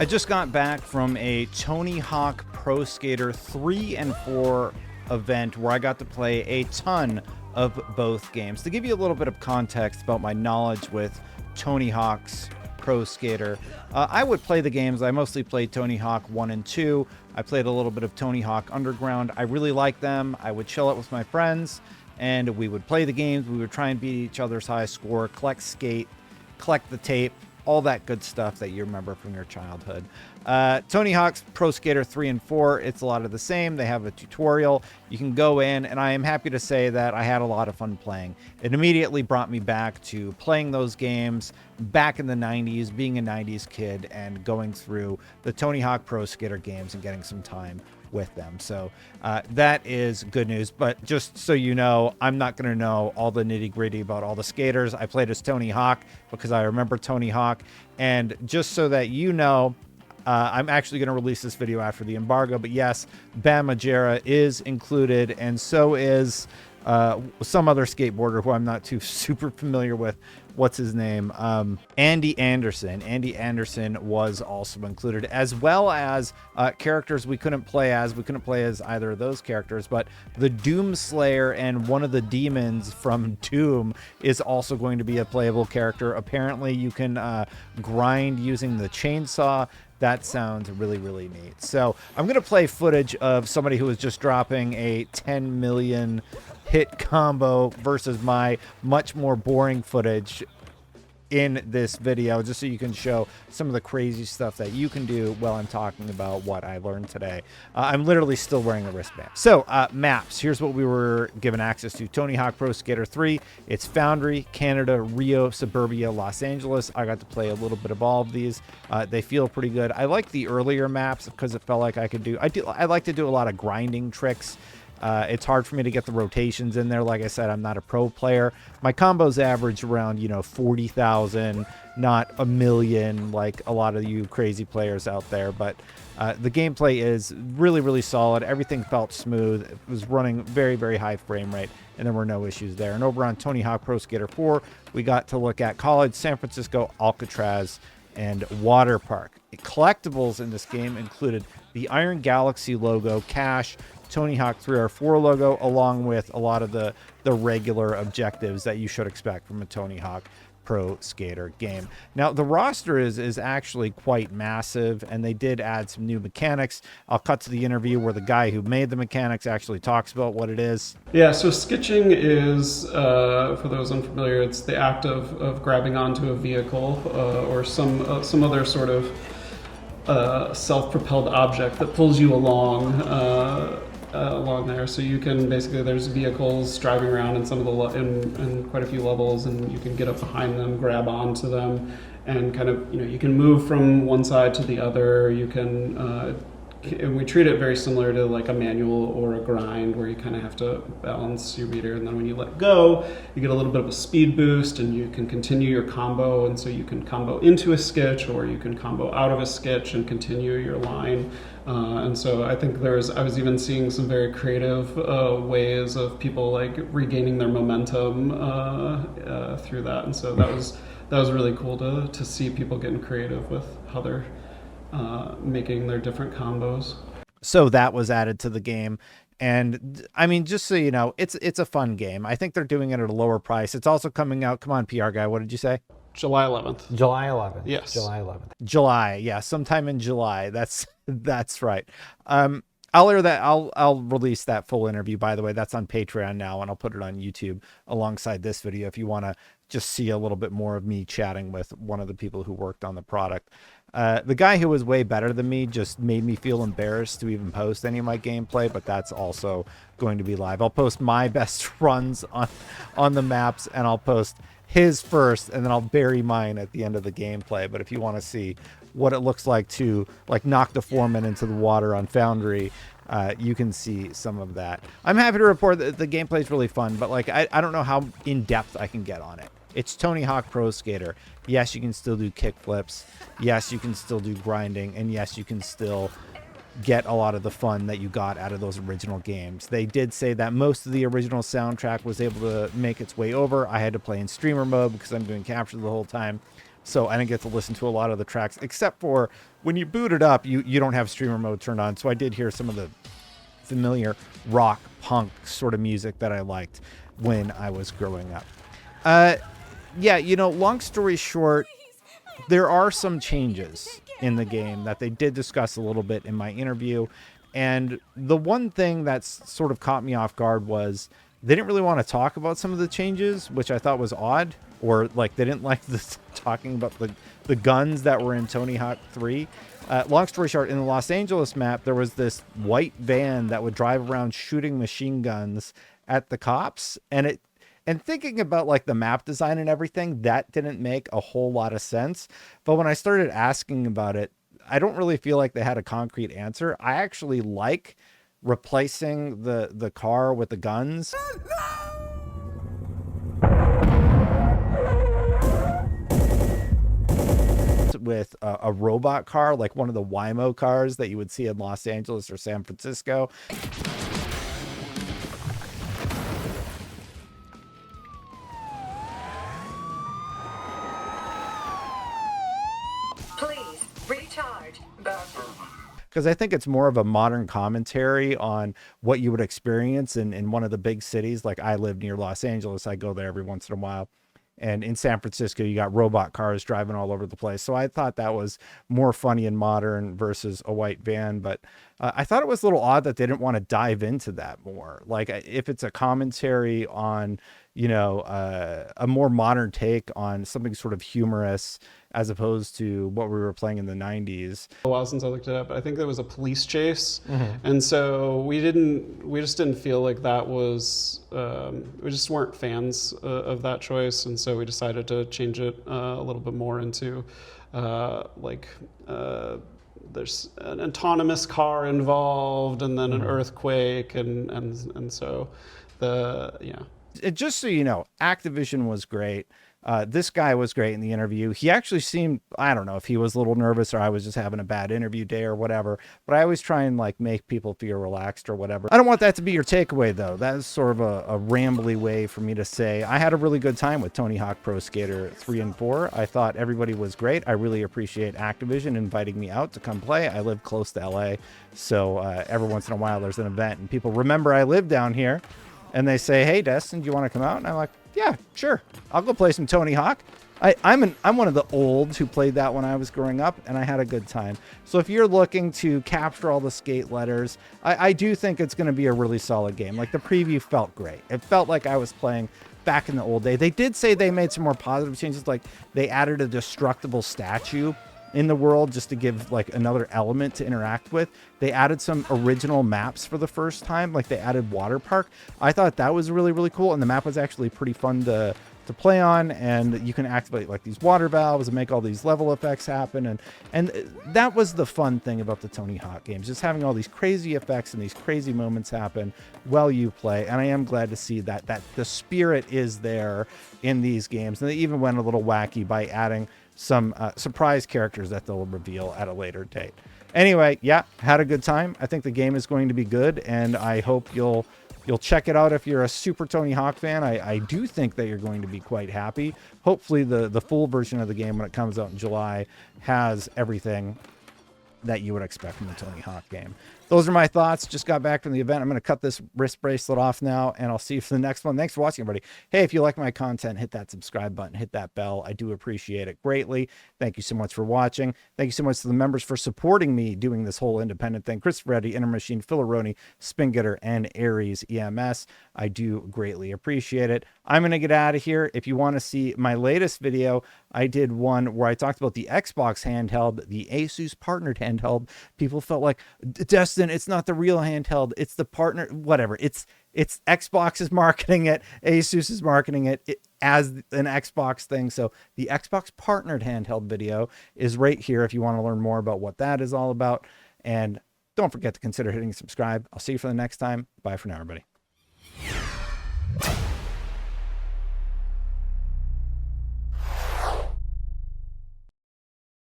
I just got back from a Tony Hawk Pro Skater 3 and 4 event where I got to play a ton of both games. To give you a little bit of context about my knowledge with Tony Hawk's Pro Skater, I would play the games. I mostly played Tony Hawk 1 and 2. I played a little bit of Tony Hawk Underground. I really liked them. I would chill out with my friends and we would play the games. We would try and beat each other's high score, collect skate, collect the tape, all that good stuff that you remember from your childhood. Tony Hawk's Pro Skater 3 and 4, it's a lot of the same. They have a tutorial. You can go in, and I am happy to say that I had a lot of fun playing. It immediately brought me back to playing those games back in the 90s, being a 90s kid, and going through the Tony Hawk Pro Skater games and getting some time with them. So that is good news. But just so you know, I'm not going to know all the nitty gritty about all the skaters. I played as Tony Hawk because I remember Tony Hawk. And just so that you know, I'm actually going to release this video after the embargo. But yes, Bam Margera is included, and so is some other skateboarder who I'm not too super familiar with. What's his name? Andy Anderson. Andy Anderson was also included, as well as characters we couldn't play as. We couldn't play as either of those characters, but the Doom Slayer and one of the demons from Doom is also going to be a playable character. Apparently, you can grind using the chainsaw. That sounds really, really neat. So I'm going to play footage of somebody who was just dropping a 10 million hit combo versus my much more boring footage in this video, just so you can show some of the crazy stuff that you can do while I'm talking about what I learned today. I'm literally still wearing a wristband. So maps, here's what we were given access to. Tony Hawk Pro Skater 3, it's Foundry, Canada, Rio, Suburbia, Los Angeles. I got to play a little bit of all of these. They feel pretty good. I like the earlier maps because it felt like I could do, I like to do a lot of grinding tricks. It's hard for me to get the rotations in there. Like I said, I'm not a pro player. My combos average around, 40,000, not a million like a lot of you crazy players out there. But the gameplay is really, really solid. Everything felt smooth. It was running very, very high frame rate, and there were no issues there. And over on Tony Hawk Pro Skater 4, we got to look at College, San Francisco, Alcatraz, and Water Park. Collectibles in this game included the Iron Galaxy logo, cash, Tony Hawk 3 or 4 logo, along with a lot of the regular objectives that you should expect from a Tony Hawk Pro Skater game. Now, the roster is actually quite massive, and they did add some new mechanics. I'll cut to the interview where the guy who made the mechanics actually talks about what it is. Yeah, so skitching is, for those unfamiliar, it's the act of grabbing onto a vehicle or some other sort of self-propelled object that pulls you along there. So you can basically, there's vehicles driving around in some of the in quite a few levels, and you can get up behind them, grab onto them, and kind of, you can move from one side to the other. You can and we treat it very similar to like a manual or a grind, where you kind of have to balance your meter, and then when you let go, you get a little bit of a speed boost, and you can continue your combo. And so you can combo into a sketch, or you can combo out of a sketch and continue your line. And so I think I was even seeing some very creative ways of people like regaining their momentum through that. And so that was really cool to see people getting creative with how they're making their different combos. So that was added to the game. And I mean, just so you know, it's a fun game. I think they're doing it at a lower price. It's also coming out. Come on, PR guy. What did you say? July 11th. July 11th. Yes. July 11th. July. Yeah. Sometime in July. That's right. I'll release that full interview, by the way. That's on Patreon now, and I'll put it on YouTube alongside this video if you want to just see a little bit more of me chatting with one of the people who worked on the product. The guy who was way better than me just made me feel embarrassed to even post any of my gameplay, but that's also going to be live. I'll post my best runs on the maps, and I'll post his first, and then I'll bury mine at the end of the gameplay. But if you want to see what it looks like to like knock the foreman into the water on Foundry, you can see some of that. I'm happy to report that the gameplay is really fun, but like I don't know how in depth I can get on it. It's Tony Hawk Pro Skater. Yes, you can still do kick flips. Yes, you can still do grinding. And yes, you can still get a lot of the fun that you got out of those original games. They did say that most of the original soundtrack was able to make its way over. I had to play in streamer mode because I'm doing capture the whole time. so I didn't get to listen to a lot of the tracks, except for when you boot it up, you don't have streamer mode turned on. So I did hear some of the familiar rock punk sort of music that I liked when I was growing up. Yeah, you know, long story short, there are some changes in the game that they did discuss a little bit in my interview. And the one thing that's sort of caught me off guard was they didn't really want to talk about some of the changes, which I thought was odd, or like they didn't like this talking about the guns that were in Tony Hawk 3. Long story short, in the Los Angeles map, there was this white van that would drive around shooting machine guns at the cops. And thinking about like the map design and everything, that didn't make a whole lot of sense. But when I started asking about it, I don't really feel like they had a concrete answer. I actually like replacing the car with the guns. With a robot car, like one of the Waymo cars that you would see in Los Angeles or San Francisco. Please recharge. Because I think it's more of a modern commentary on what you would experience in one of the big cities. Like I live near Los Angeles. I go there every once in a while. And in San Francisco, you got robot cars driving all over the place. So I thought that was more funny and modern versus a white van. But I thought it was a little odd that they didn't want to dive into that more. Like if it's a commentary on, you know, a more modern take on something sort of humorous as opposed to what we were playing in the 90s. A while since I looked it up. I think there was a police chase, and so we just didn't feel like that was. We just weren't fans of that choice, and so we decided to change it a little bit more into there's an autonomous car involved, and then an earthquake, and so Just so you know, Activision was great. This guy was great in the interview. He actually seemed, I don't know if he was a little nervous or I was just having a bad interview day or whatever, but I always try and like make people feel relaxed or whatever. I don't want that to be your takeaway though. That is sort of a rambly way for me to say I had a really good time with Tony Hawk Pro Skater 3 and 4. I thought everybody was great. I really appreciate Activision inviting me out to come play. I live close to LA, so every once in a while there's an event and people remember I live down here and they say, hey Destin, do you want to come out? And I'm like, yeah, sure. I'll go play some Tony Hawk. I'm one of the olds who played that when I was growing up, and I had a good time. So if you're looking to capture all the skate letters, I do think it's going to be a really solid game. Like the preview felt great. It felt like I was playing back in the old day. They did say they made some more positive changes, like they added a destructible statue in the world just to give like another element to interact with. They added some original maps for the first time, like they added Water Park. I thought that was really, really cool, and the map was actually pretty fun to play on, and you can activate like these water valves and make all these level effects happen, and that was the fun thing about the Tony Hawk games, just having all these crazy effects and these crazy moments happen while you play. And I am glad to see that the spirit is there in these games, and they even went a little wacky by adding some surprise characters that they'll reveal at a later date. Anyway, yeah, had a good time. I think the game is going to be good, and I hope you'll check it out if you're a super Tony Hawk fan. I do think that you're going to be quite happy. Hopefully the full version of the game when it comes out in July has everything that you would expect from the Tony Hawk game. Those are my thoughts. Just got back from the event. I'm going to cut this wrist bracelet off now, and I'll see you for the next one. Thanks for watching, everybody. Hey, if you like my content, hit that subscribe button, hit that bell. I do appreciate it greatly. Thank you so much for watching. Thank you so much to the members for supporting me doing this whole independent thing. Christopher Eddy, Inner Machine, Philaroni, Spingetter, and Aries EMS. I do greatly appreciate it. I'm going to get out of here. If you want to see my latest video, I did one where I talked about the Xbox handheld, the Asus partnered handheld. People felt like, Destin, it's not the real handheld, it's the partner, whatever. It's Xbox is marketing it, Asus is marketing it as an Xbox thing. So the Xbox partnered handheld video is right here if you want to learn more about what that is all about. And don't forget to consider hitting subscribe. I'll see you for the next time. Bye for now, everybody.